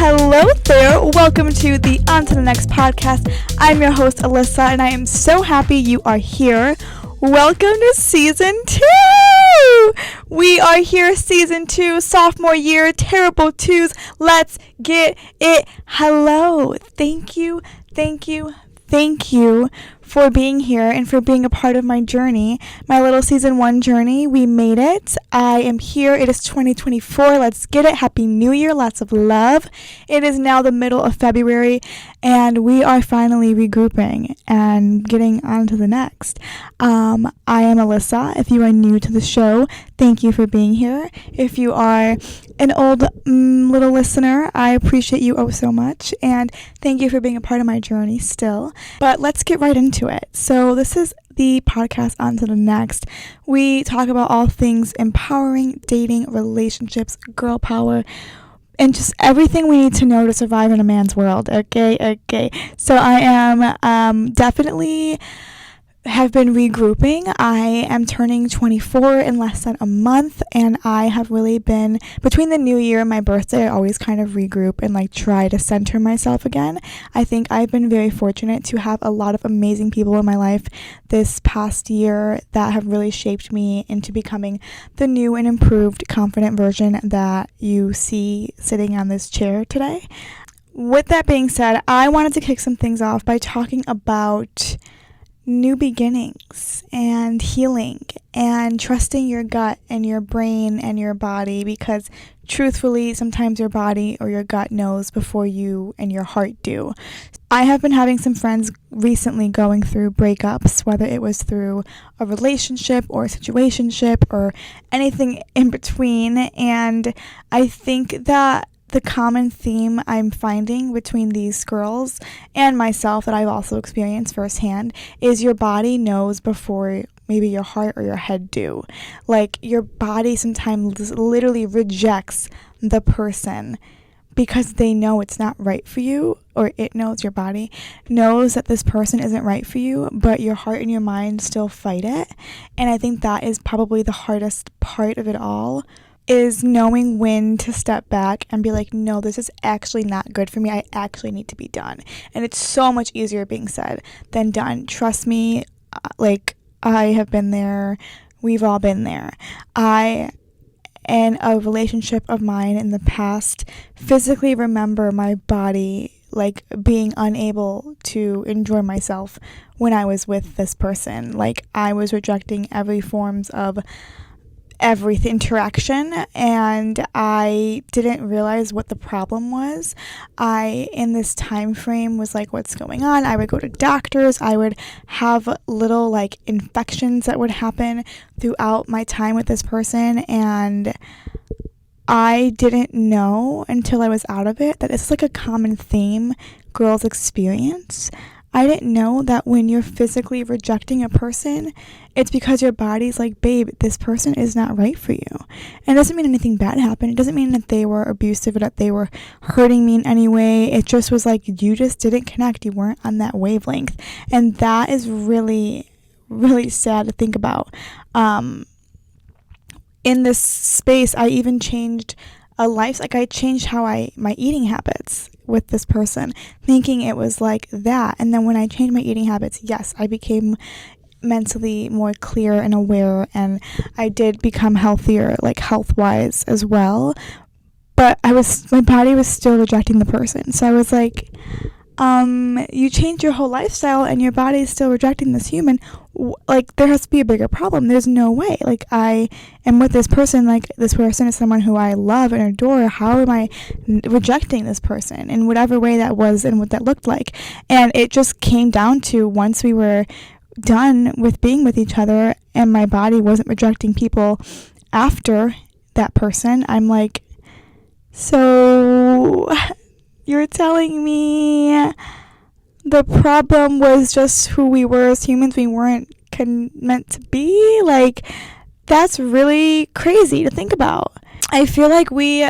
Hello there. Welcome to the On to the Next podcast. I'm your host, Alyssa, and I am so happy you are here. Welcome to season 2. We are here, season 2, sophomore year, terrible twos. Let's get it. Hello. Thank you for being here and for being a part of my journey, my little season 1 journey. We made it. I am here. It is 2024. Let's get it. Happy New Year. Lots of love. It is now the middle of February, and we are finally regrouping and getting on to the next. I am Alyssa. If you are new to the show, thank you for being here. If you are an old little listener, I appreciate you oh so much, and thank you for being a part of my journey still. But let's get right into it. So this is the podcast On to the Next. We talk about all things empowering, dating, relationships, girl power, and just everything we need to know to survive in a man's world. Okay. So I am definitely have been regrouping. I am turning 24 in less than a month, and I have really been, between the new year and my birthday, I always kind of regroup and try to center myself again. I think I've been very fortunate to have a lot of amazing people in my life this past year that have really shaped me into becoming the new and improved, confident version that you see sitting on this chair today. With that being said, I wanted to kick some things off by talking about new beginnings and healing and trusting your gut and your brain and your body, because truthfully, sometimes your body or your gut knows before you and your heart do. I have been having some friends recently going through breakups, whether it was through a relationship or a situationship or anything in between, and I think that the common theme I'm finding between these girls and myself that I've also experienced firsthand is your body knows before maybe your heart or your head do. Your body sometimes literally rejects the person because they know it's not right for you, or it knows, your body knows that this person isn't right for you, but your heart and your mind still fight it. And I think that is probably the hardest part of it all, is knowing when to step back and be like, no, this is actually not good for me. I actually need to be done. And it's so much easier being said than done. Trust me, I have been there. We've all been there. I, in a relationship of mine in the past, physically remember my body being unable to enjoy myself when I was with this person. I was rejecting every forms of every interaction, and I didn't realize what the problem was. In this time frame, was what's going on? I would go to doctors. I would have little infections that would happen throughout my time with this person, and I didn't know until I was out of it that it's a common theme girls experience. I didn't know that when you're physically rejecting a person, it's because your body's babe, this person is not right for you. And it doesn't mean anything bad happened. It doesn't mean that they were abusive or that they were hurting me in any way. It just was you just didn't connect. You weren't on that wavelength. And that is really, really sad to think about. In this space, I even changed a life. I changed my eating habits with this person, thinking it was that. And then when I changed my eating habits, yes, I became mentally more clear and aware, and I did become healthier, health-wise as well. But my body was still rejecting the person. So I was you changed your whole lifestyle and your body is still rejecting this human. There has to be a bigger problem. There's no way. I am with this person. This person is someone who I love and adore. How am I rejecting this person in whatever way that was and what that looked like? And it just came down to, once we were done with being with each other and my body wasn't rejecting people after that person, I'm so you're telling me the problem was just who we were as humans? We weren't meant to be? That's really crazy to think about. I feel we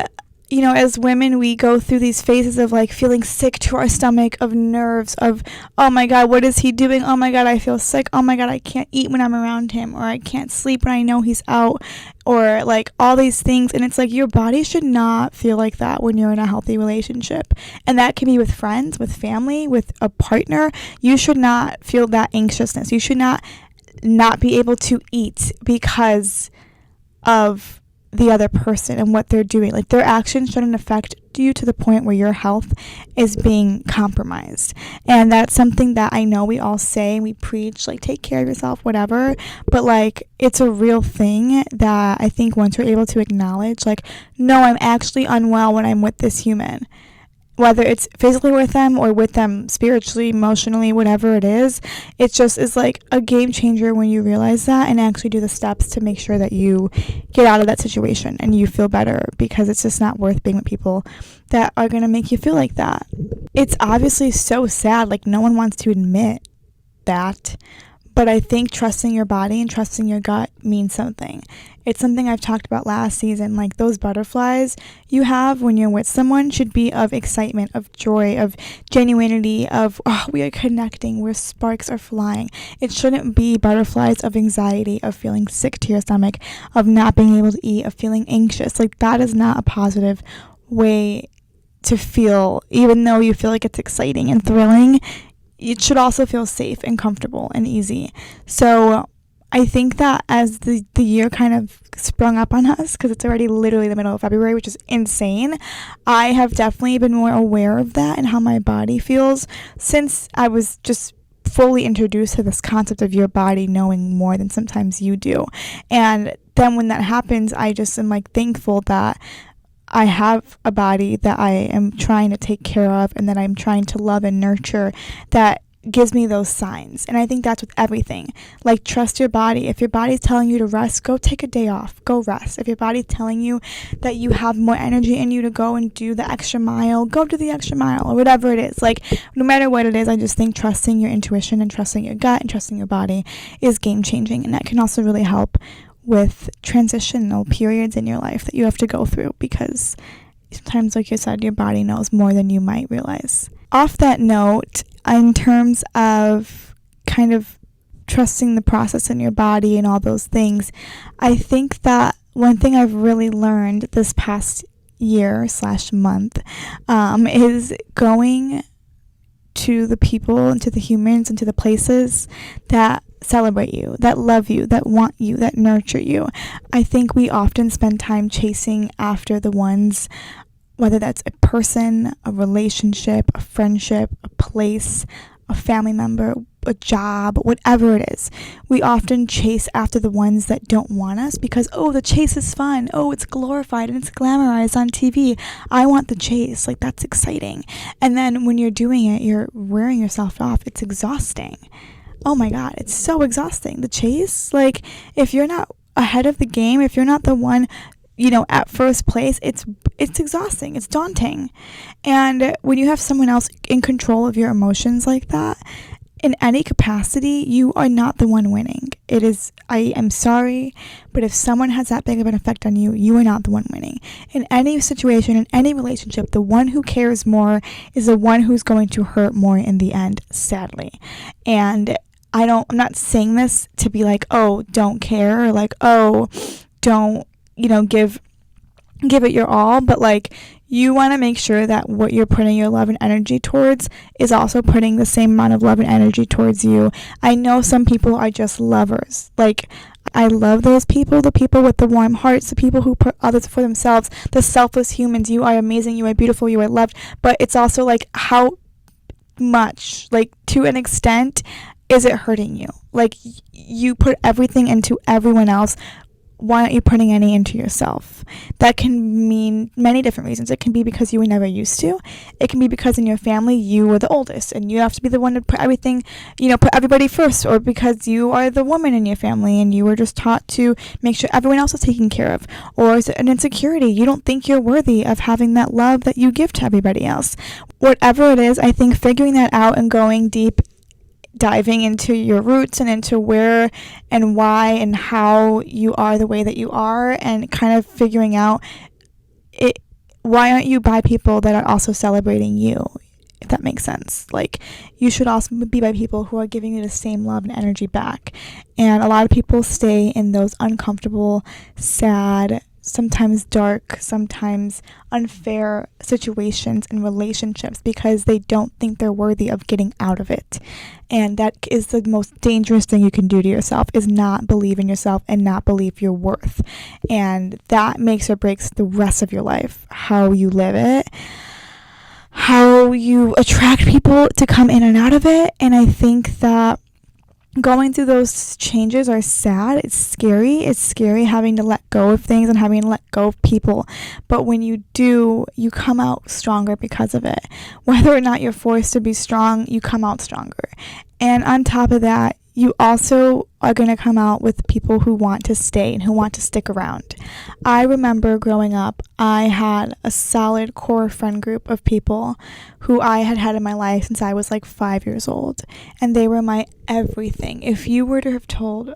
as women, we go through these phases of like feeling sick to our stomach, of nerves, of, oh my God, what is he doing? Oh my God, I feel sick. Oh my God, I can't eat when I'm around him, or I can't sleep when I know he's out, or like all these things. And it's like your body should not feel like that when you're in a healthy relationship. And that can be with friends, with family, with a partner. You should not feel that anxiousness. You should not be able to eat because of the other person and what they're doing. Like, their actions shouldn't affect you to the point where your health is being compromised. And that's something that I know we all say and we preach, like, take care of yourself, whatever, but like, it's a real thing that I think once we're able to acknowledge, like, no, I'm actually unwell when I'm with this human, whether it's physically with them or with them spiritually, emotionally, whatever it is like a game changer when you realize that and actually do the steps to make sure that you get out of that situation and you feel better, because it's just not worth being with people that are going to make you feel like that. It's obviously so sad, like no one wants to admit that, but I think trusting your body and trusting your gut means something. It's something I've talked about last season. Like, those butterflies you have when you're with someone should be of excitement, of joy, of genuinity, of, oh, we are connecting, where sparks are flying. It shouldn't be butterflies of anxiety, of feeling sick to your stomach, of not being able to eat, of feeling anxious. Like, that is not a positive way to feel. Even though you feel like it's exciting and thrilling, it should also feel safe and comfortable and easy. So I think that as the year kind of sprung up on us, because it's already literally the middle of February, which is insane, I have definitely been more aware of that and how my body feels since I was just fully introduced to this concept of your body knowing more than sometimes you do. And then when that happens, I just am like thankful that I have a body that I am trying to take care of and that I'm trying to love and nurture, that gives me those signs. And I think that's with everything. Like, trust your body. If your body's telling you to rest, go take a day off. Go rest. If your body's telling you that you have more energy in you to go and do the extra mile, go do the extra mile, or whatever it is. Like, no matter what it is, I just think trusting your intuition and trusting your gut and trusting your body is game changing. And that can also really help with transitional periods in your life that you have to go through, because sometimes, like you said, your body knows more than you might realize. Off that note, in terms of kind of trusting the process in your body and all those things, I think that one thing I've really learned this past year/month is going to the people and to the humans and to the places that celebrate you, that love you, that want you, that nurture you. I think we often spend time chasing after the ones, whether that's a person, a relationship, a friendship, a place, a family member, a job, whatever it is. We often chase after the ones that don't want us because, oh, the chase is fun. Oh, it's glorified and it's glamorized on TV. I want the chase. Like, that's exciting. And then when you're doing it, you're wearing yourself off. It's exhausting. Oh my God, it's so exhausting. The chase, like, if you're not ahead of the game, if you're not the one, at first place, it's exhausting. It's daunting. And when you have someone else in control of your emotions like that, in any capacity, you are not the one winning. It is, I am sorry, but if someone has that big of an effect on you, you are not the one winning. In any situation, in any relationship, the one who cares more is the one who's going to hurt more in the end, sadly. And I'm not saying this to be like, oh, don't care, or like, oh, don't, give it your all, but like, you want to make sure that what you're putting your love and energy towards is also putting the same amount of love and energy towards you. I know some people are just lovers. Like, I love those people, the people with the warm hearts, the people who put others for themselves, the selfless humans. You are amazing, you are beautiful, you are loved. But it's also like, how much, like, to an extent, is it hurting you? Like, you put everything into everyone else. Why aren't you putting any into yourself? That can mean many different reasons. It can be because you were never used to. It can be because in your family you were the oldest and you have to be the one to put everything, put everybody first, or because you are the woman in your family and you were just taught to make sure everyone else is taken care of. Or is it an insecurity? You don't think you're worthy of having that love that you give to everybody else. Whatever it is, I think figuring that out and going deep, diving into your roots and into where and why and how you are the way that you are, and kind of figuring out it, why aren't you by people that are also celebrating you? If that makes sense. Like, you should also be by people who are giving you the same love and energy back. And a lot of people stay in those uncomfortable, sad, sometimes dark, sometimes unfair situations and relationships because they don't think they're worthy of getting out of it. And that is the most dangerous thing you can do to yourself, is not believe in yourself and not believe your worth. And that makes or breaks the rest of your life, how you live it, how you attract people to come in and out of it. And I think that going through those changes are sad. It's scary. It's scary having to let go of things and having to let go of people. But when you do, you come out stronger because of it. Whether or not you're forced to be strong, you come out stronger. And on top of that, you also are going to come out with people who want to stay and who want to stick around. I remember growing up, I had a solid core friend group of people who I had in my life since I was like 5 years old. And they were my everything. If you were to have told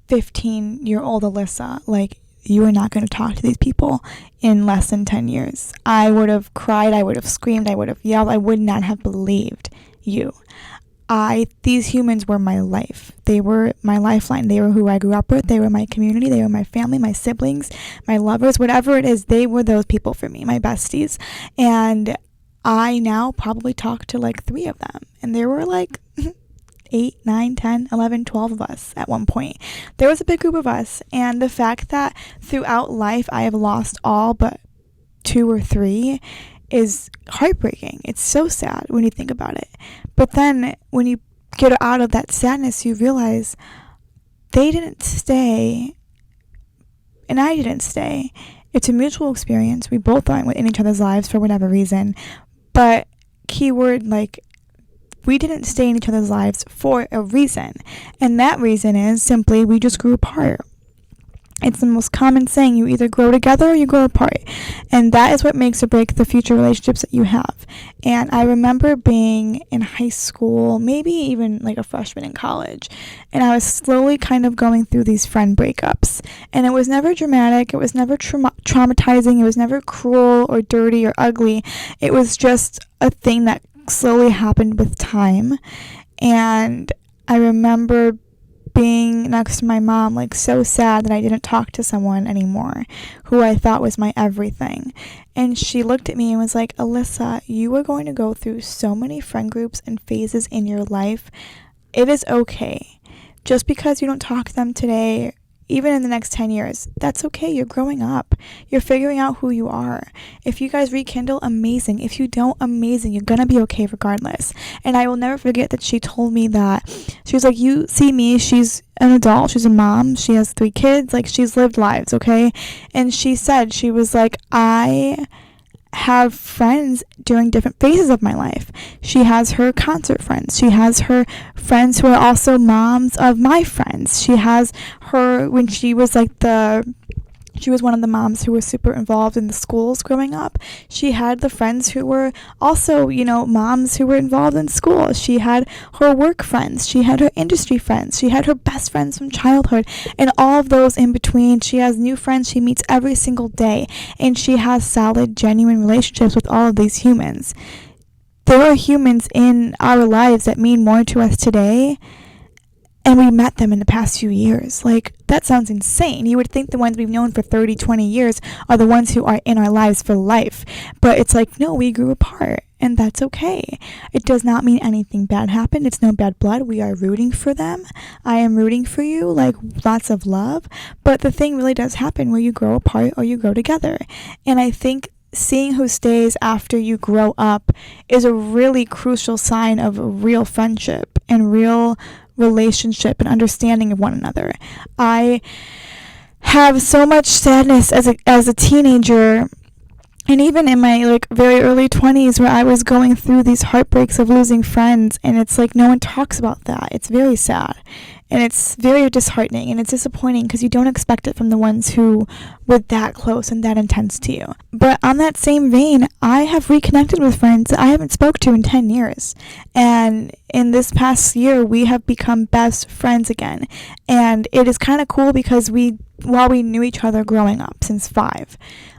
15-year-old Alyssa, like, you are not going to talk to these people in less than 10 years, I would have cried, I would have screamed, I would have yelled, I would not have believed you. These humans were my life. They were my lifeline. They were who I grew up with. They were my community. They were my family, my siblings, my lovers, whatever it is. They were those people for me, my besties. And I now probably talk to like 3 of them. And there were like 8, 9, 10, 11, 12 of us at one point. There was a big group of us. And the fact that throughout life I have lost all but 2 or 3 is heartbreaking. It's so sad when you think about it. But then when you get out of that sadness, you realize they didn't stay and I didn't stay. It's a mutual experience. We both aren't in each other's lives for whatever reason. But keyword, like, we didn't stay in each other's lives for a reason. And that reason is simply we just grew apart. It's the most common saying, you either grow together or you grow apart. And that is what makes or breaks the future relationships that you have. And I remember being in high school, maybe even like a freshman in college, and I was slowly kind of going through these friend breakups. And it was never dramatic. It was never traumatizing. It was never cruel or dirty or ugly. It was just a thing that slowly happened with time. And I remember being next to my mom, like, so sad that I didn't talk to someone anymore who I thought was my everything. And she looked at me and was like, Alyssa, you are going to go through so many friend groups and phases in your life. It is okay. Just because you don't talk to them today, even in the next 10 years, that's okay. You're growing up. You're figuring out who you are. If you guys rekindle, amazing. If you don't, amazing. You're gonna be okay regardless. And I will never forget that she told me that. She was like, you see me, she's an adult, she's a mom, she has 3 kids, like, she's lived lives, okay? And she said, she was like, I have friends during different phases of my life. She has her concert friends. She has her friends who are also moms of my friends. She has her, when she was like she was one of the moms who was super involved in the schools growing up. She had the friends who were also, moms who were involved in school. She had her work friends. She had her industry friends. She had her best friends from childhood and all of those in between. She has new friends she meets every single day. And she has solid, genuine relationships with all of these humans. There are humans in our lives that mean more to us today, and we met them in the past few years. Like, that sounds insane. You would think the ones we've known for 30, 20 years are the ones who are in our lives for life. But it's like, no, we grew apart, and that's okay. It does not mean anything bad happened. It's no bad blood. We are rooting for them. I am rooting for you, like, lots of love. But the thing really does happen where you grow apart or you grow together. And I think seeing who stays after you grow up is a really crucial sign of a real friendship and real relationship and understanding of one another. I have so much sadness as a teenager, and even in my like very early 20s, where I was going through these heartbreaks of losing friends, and it's like no one talks about that. It's very sad, and it's very disheartening, and it's disappointing because you don't expect it from the ones who were that close and that intense to you. But on that same vein, I have reconnected with friends that I haven't spoke to in 10 years. And in this past year, we have become best friends again. And it is kind of cool because while we knew each other growing up since 5,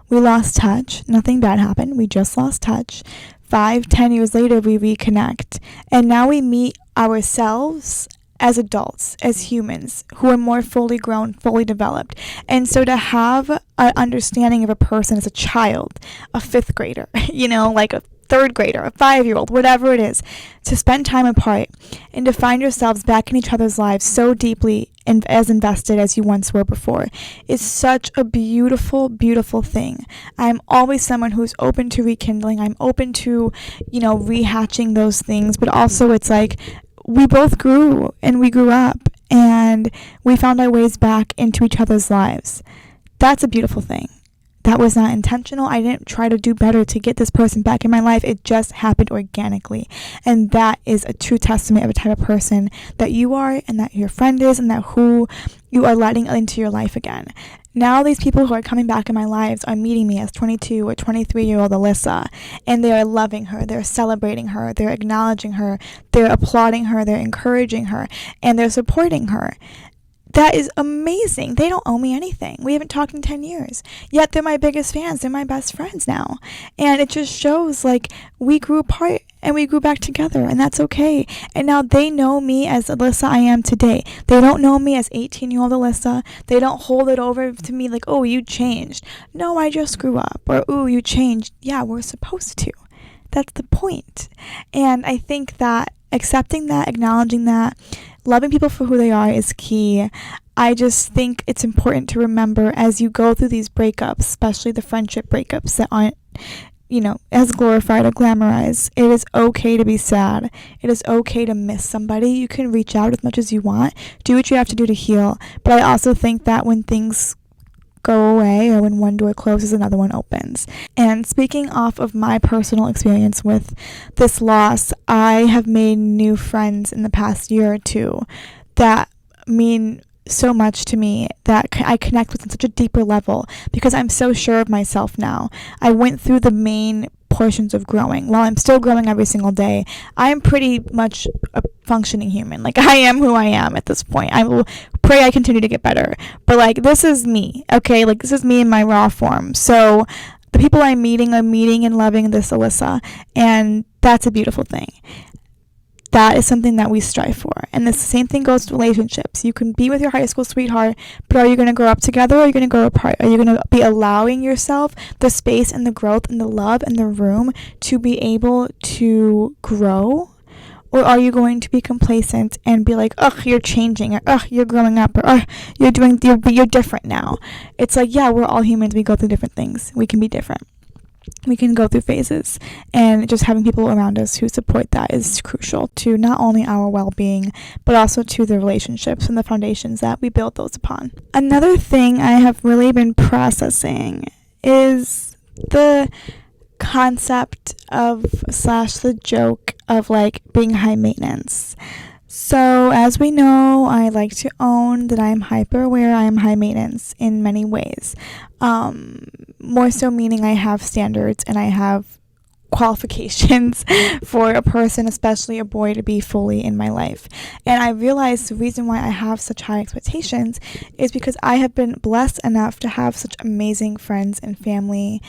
We lost touch. Nothing bad happened. We just lost touch. 5, 10 years later, we reconnect. And now we meet ourselves as adults, as humans who are more fully grown, fully developed. And so to have an understanding of a person as a child, a fifth grader, like a third grader, a 5-year-old, whatever it is, to spend time apart and to find yourselves back in each other's lives so deeply and as invested as you once were before is such a beautiful, beautiful thing. I'm always someone who's open to rekindling. I'm open to, rehatching those things, but also it's like we both grew and we grew up and we found our ways back into each other's lives. That's a beautiful thing. That was not intentional. I didn't try to do better to get this person back in my life. It just happened organically. And that is a true testament of the type of person that you are and that your friend is and that who you are letting into your life again. Now these people who are coming back in my lives are meeting me as 22 or 23-year-old Alyssa, and they are loving her, they're celebrating her, they're acknowledging her, they're applauding her, they're encouraging her, and they're supporting her. That is amazing. They don't owe me anything. We haven't talked in 10 years. Yet they're my biggest fans. They're my best friends now. And it just shows like we grew apart and we grew back together, and that's okay. And now they know me as Alyssa I am today. They don't know me as 18-year-old Alyssa. They don't hold it over to me like, oh, you changed. No, I just grew up. Or, oh, you changed. Yeah, we're supposed to. That's the point. And I think that accepting that, acknowledging that, loving people for who they are is key. I just think it's important to remember as you go through these breakups, especially the friendship breakups that aren't, as glorified or glamorized. It is okay to be sad. It is okay to miss somebody. You can reach out as much as you want. Do what you have to do to heal. But I also think that when things go away or when one door closes, another one opens. And speaking off of my personal experience with this loss, I have made new friends in the past year or two that mean so much to me, that I connect with on such a deeper level because I'm so sure of myself now. I went through the main portions of growing. While I'm still growing every single day, I am pretty much a functioning human. Like, I am who I am at this point. I will pray I continue to get better. But, like, this is me, okay? Like, this is me in my raw form. So the people I'm meeting and loving this Alyssa, and that's a beautiful thing. That is something that we strive for. And the same thing goes to relationships. You can be with your high school sweetheart, but are you going to grow up together or are you going to grow apart? Are you going to be allowing yourself the space and the growth and the love and the room to be able to grow? Or are you going to be complacent and be like, ugh, you're changing, or ugh, you're growing up, or ugh, you're different now? It's like, yeah, we're all humans. We go through different things. We can be different. We can go through phases, and just having people around us who support that is crucial to not only our well-being, but also to the relationships and the foundations that we build those upon. Another thing I have really been processing is the concept of / the joke of like being high maintenance. So as we know, I like to own that I am hyper aware, I am high maintenance in many ways. More so meaning I have standards and I have qualifications for a person, especially a boy, to be fully in my life. And I realized the reason why I have such high expectations is because I have been blessed enough to have such amazing friends and family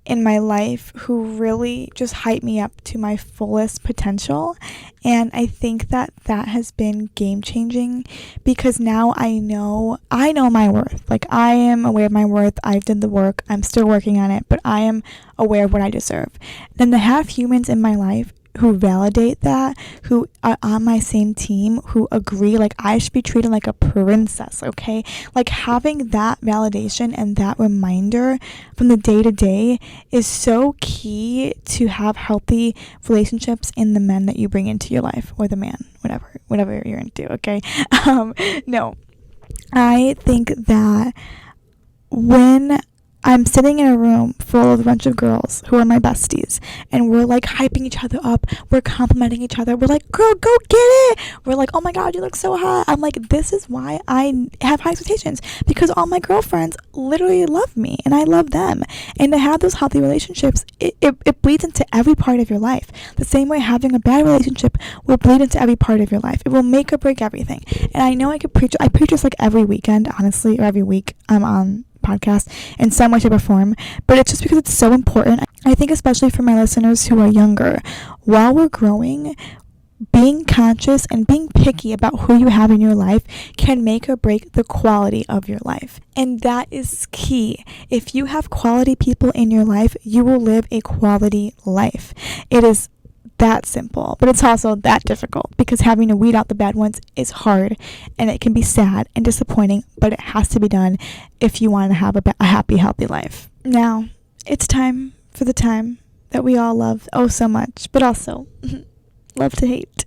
in my life who really just hype me up to my fullest potential. And I think that has been game changing because now I know my worth. Like, I am aware of my worth. I've done the work. I'm still working on it, but I am aware of what I deserve. Then to have humans in my life who validate that, who are on my same team, who agree like I should be treated like a princess, okay? Like, having that validation and that reminder from the day to day is so key to have healthy relationships in the men that you bring into your life, or the man, whatever you're into, okay? No, I think that when I'm sitting in a room full of a bunch of girls who are my besties, and we're like hyping each other up, we're complimenting each other, we're like, girl, go get it, we're like, oh my god, you look so hot. I'm like, this is why I have high expectations, because all my girlfriends literally love me and I love them. And to have those healthy relationships, it bleeds into every part of your life, the same way having a bad relationship will bleed into every part of your life. It will make or break everything. And I know I preach this like every weekend, honestly, or every week I'm on podcast in some way, shape, or form, but it's just because it's so important. I think especially for my listeners who are younger, while we're growing, being conscious and being picky about who you have in your life can make or break the quality of your life. And that is key. If you have quality people in your life, you will live a quality life. It is that simple, but it's also that difficult because having to weed out the bad ones is hard and it can be sad and disappointing, but it has to be done if you want to have a happy, healthy life. Now, it's time for the time that we all love oh so much, but also love to hate.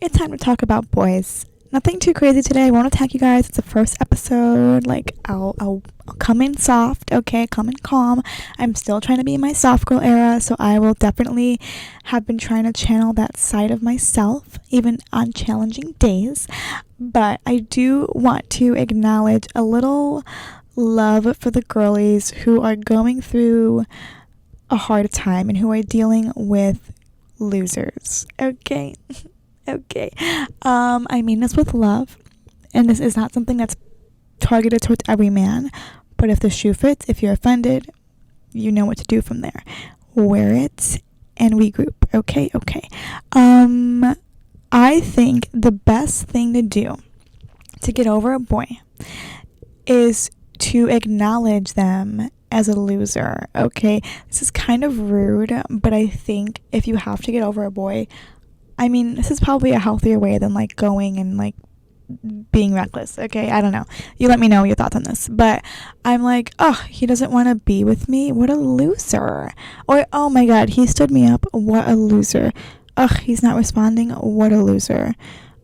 It's time to talk about boys. Nothing too crazy today. I won't attack you guys. It's the first episode. Like, I'll come in soft, okay? Come in calm. I'm still trying to be in my soft girl era, so I will definitely have been trying to channel that side of myself, even on challenging days. But I do want to acknowledge a little love for the girlies who are going through a hard time and who are dealing with losers, okay? Okay. I mean this with love, and this is not something that's targeted towards every man, but if the shoe fits, if you're offended, you know what to do from there. Wear it and regroup, okay? I think the best thing to do to get over a boy is to acknowledge them as a loser, okay? This is kind of rude, but I think if you have to get over a boy, I mean, this is probably a healthier way than, like, going and, like, being reckless, okay? I don't know. You let me know your thoughts on this. But I'm like, oh, he doesn't want to be with me? What a loser. Or, oh my God, he stood me up? What a loser. Ugh, he's not responding? What a loser.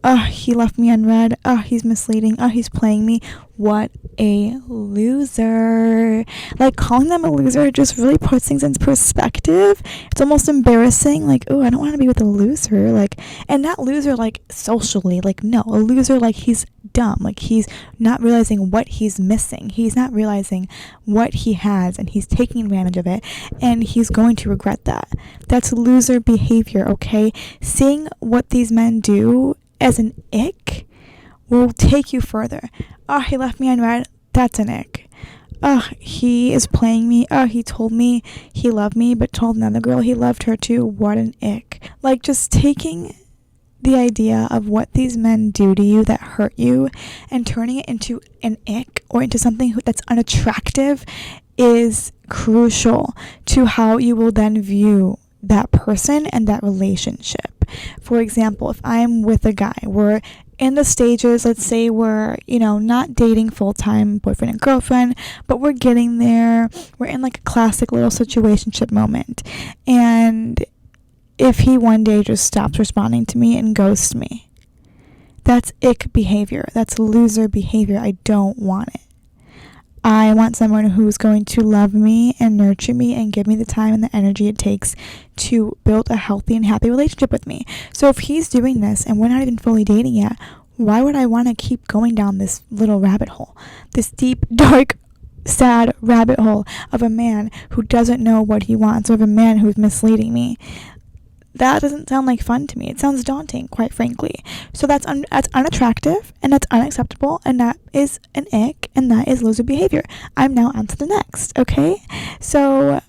Ugh, he left me unread. Ugh, he's misleading. Ugh, he's playing me. What a loser. Like, calling them a loser just really puts things into perspective. It's almost embarrassing. Like, oh, I don't want to be with a loser. Like, and not loser, like, socially. Like, no, a loser, like, he's dumb. Like, he's not realizing what he's missing. He's not realizing what he has, and he's taking advantage of it, and he's going to regret that. That's loser behavior, okay? Seeing what these men do as an ick will take you further. Oh, he left me unread. That's an ick. Oh, he is playing me. Oh, he told me he loved me, but told another girl he loved her too. What an ick. Like, just taking the idea of what these men do to you that hurt you and turning it into an ick or into something that's unattractive is crucial to how you will then view that person and that relationship. For example, if I'm with a guy, we're in the stages, let's say we're, not dating full-time, boyfriend and girlfriend, but we're getting there. We're in like a classic little situationship moment. And if he one day just stops responding to me and ghosts me, that's ick behavior. That's loser behavior. I don't want it. I want someone who's going to love me and nurture me and give me the time and the energy it takes to build a healthy and happy relationship with me. So if he's doing this and we're not even fully dating yet, why would I want to keep going down this little rabbit hole? This deep, dark, sad rabbit hole of a man who doesn't know what he wants, or of a man who's misleading me. That doesn't sound like fun to me. It sounds daunting, quite frankly. So that's unattractive, and that's unacceptable, and that is an ick, and that is loser behavior. I'm now on to the next, okay? So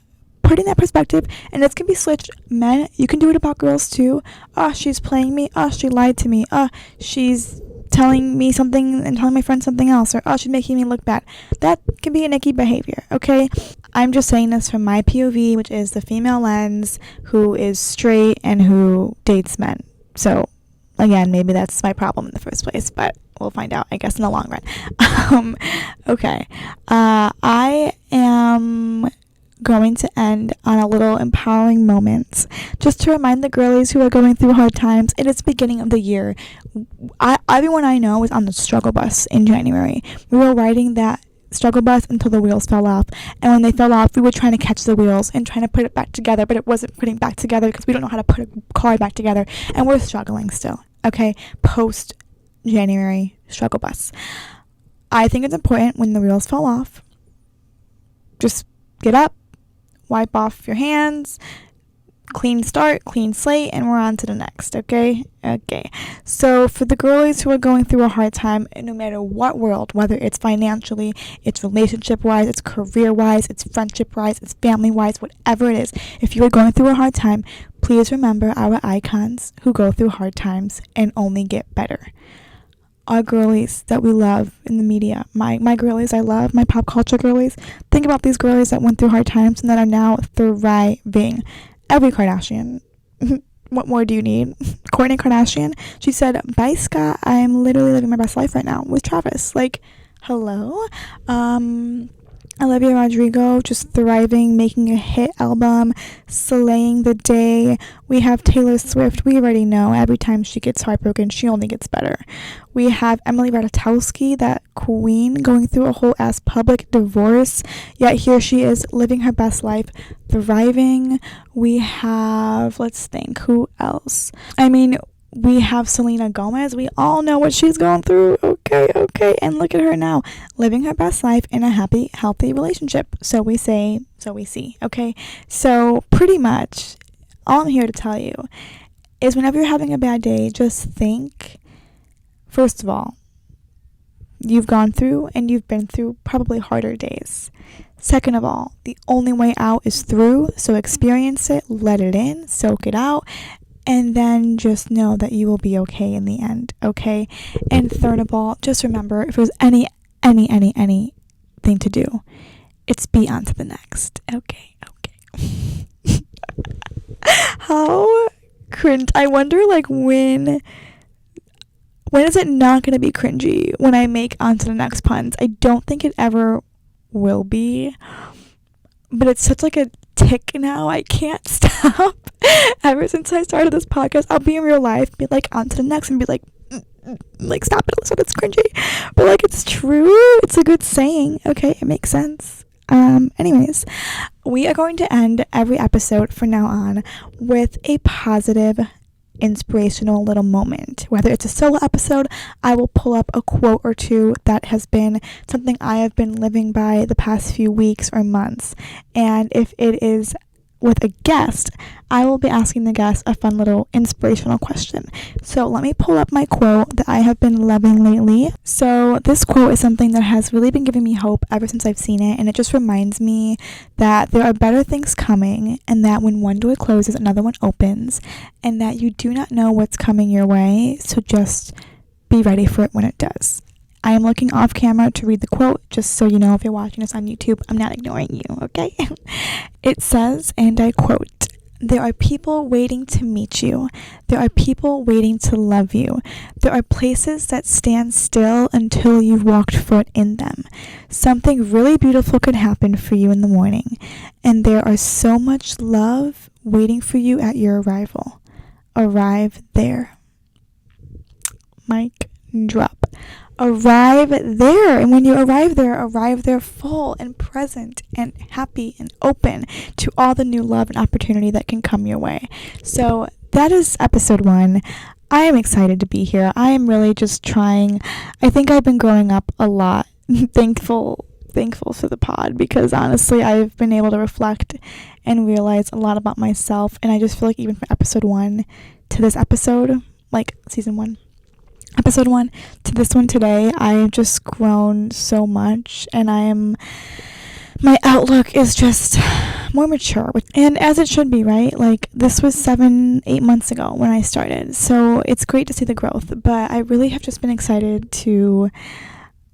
putting that perspective, and this can be switched. Men, you can do it about girls too. Oh, she's playing me. Oh, she lied to me. Oh, she's telling me something and telling my friend something else, or oh, she's making me look bad. That can be an icky behavior, okay? I'm just saying this from my POV, which is the female lens who is straight and who dates men. So, again, maybe that's my problem in the first place, but we'll find out, I guess, in the long run. Okay. I am going to end on a little empowering moment, just to remind the girlies who are going through hard times. It is the beginning of the year. Everyone I know was on the struggle bus in January. We were riding that struggle bus until the wheels fell off, and when they fell off, we were trying to catch the wheels and trying to put it back together, but it wasn't putting back together because we don't know how to put a car back together, and we're struggling still, okay? Post January struggle bus. I think it's important when the wheels fall off, just get up, wipe off your hands, clean start, clean slate, and we're on to the next. Okay. So for the girlies who are going through a hard time, no matter what world, whether it's financially, it's relationship wise, it's career wise, it's friendship wise, it's family wise, whatever it is, if you are going through a hard time, please remember our icons who go through hard times and only get better. Our girlies that we love in the media, my girlies I love, my pop culture girlies. Think about these girlies that went through hard times and that are now thriving. Every Kardashian. What more do you need? Kourtney Kardashian, she said, "Bye, Scott. I'm literally living my best life right now with Travis." Like, hello. Olivia Rodrigo, just thriving, making a hit album, slaying the day. We have Taylor Swift. We already know every time she gets heartbroken, she only gets better. We have Emily Ratajkowski, that queen, going through a whole ass public divorce, yet here she is living her best life, thriving. We have, let's think, who else? We have Selena Gomez. We all know what she's going through. Okay. And look at her now, living her best life in a happy, healthy relationship. So we say, so we see. Okay. So pretty much all I'm here to tell you is whenever you're having a bad day, just think, first of all, you've gone through and you've been through probably harder days. Second of all, the only way out is through. So experience it, let it in, soak it out. And then just know that you will be okay in the end, okay? And third of all, just remember, if there's anything to do, it's be on to the next. Okay. How cringe. I wonder, like, when is it not going to be cringy when I make on to the next puns? I don't think it ever will be. But it's such like a tick now. I can't stop. Ever since I started this podcast, I'll be in real life, be like, on to the next, and be like stop it, Alyssa, that's cringy. But like, it's true. It's a good saying. Okay, it makes sense. Anyways, we are going to end every episode from now on with a positive, inspirational little moment. Whether it's a solo episode, I will pull up a quote or two that has been something I have been living by the past few weeks or months. And if it is with a guest, I will be asking the guest a fun little inspirational question. So let me pull up my quote that I have been loving lately. So this quote is something that has really been giving me hope ever since I've seen it, and it just reminds me that there are better things coming, and that when one door closes, another one opens, and that you do not know what's coming your way, so just be ready for it when it does. I am looking off camera to read the quote, just so you know, if you're watching this on YouTube, I'm not ignoring you, okay? It says, and I quote, "There are people waiting to meet you. There are people waiting to love you. There are places that stand still until you've walked foot in them. Something really beautiful could happen for you in the morning, and there are so much love waiting for you at your arrival. Arrive there." Mic drop. Arrive there. And when you arrive there full and present and happy and open to all the new love and opportunity that can come your way. So that is episode 1. I am excited to be here. I am really just trying. I think I've been growing up a lot. Thankful for the pod, because honestly I've been able to reflect and realize a lot about myself, and I just feel like even from episode 1 to this episode, like season 1, episode 1 to this one today, I've just grown so much, and my outlook is just more mature, and as it should be, right? Like, this was 7-8 months ago when I started, so it's great to see the growth, but I really have just been excited to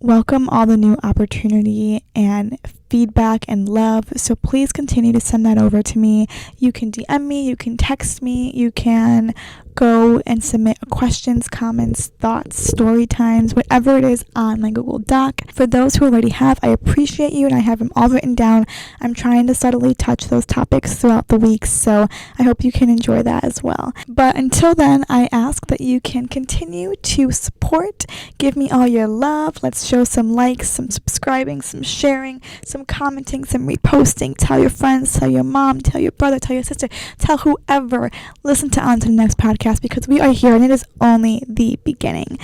welcome all the new opportunity and feedback and love. So please continue to send that over to me. You can DM me, you can text me, you can go and submit questions, comments, thoughts, story times, whatever it is on my Google Doc. For those who already have, I appreciate you, and I have them all written down. I'm trying to subtly touch those topics throughout the week, so I hope you can enjoy that as well. But until then, I ask that you can continue to support, give me all your love. Let's show some likes, some subscribing, some sharing, some commenting, some reposting. Tell your friends, tell your mom, tell your brother, tell your sister, tell whoever. Listen to On to the Next podcast, because we are here and it is only the beginning.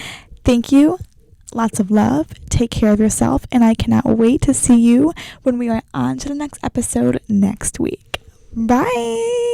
Thank you. Lots of love. Take care of yourself, and I cannot wait to see you when we are on to the next episode next week. Bye.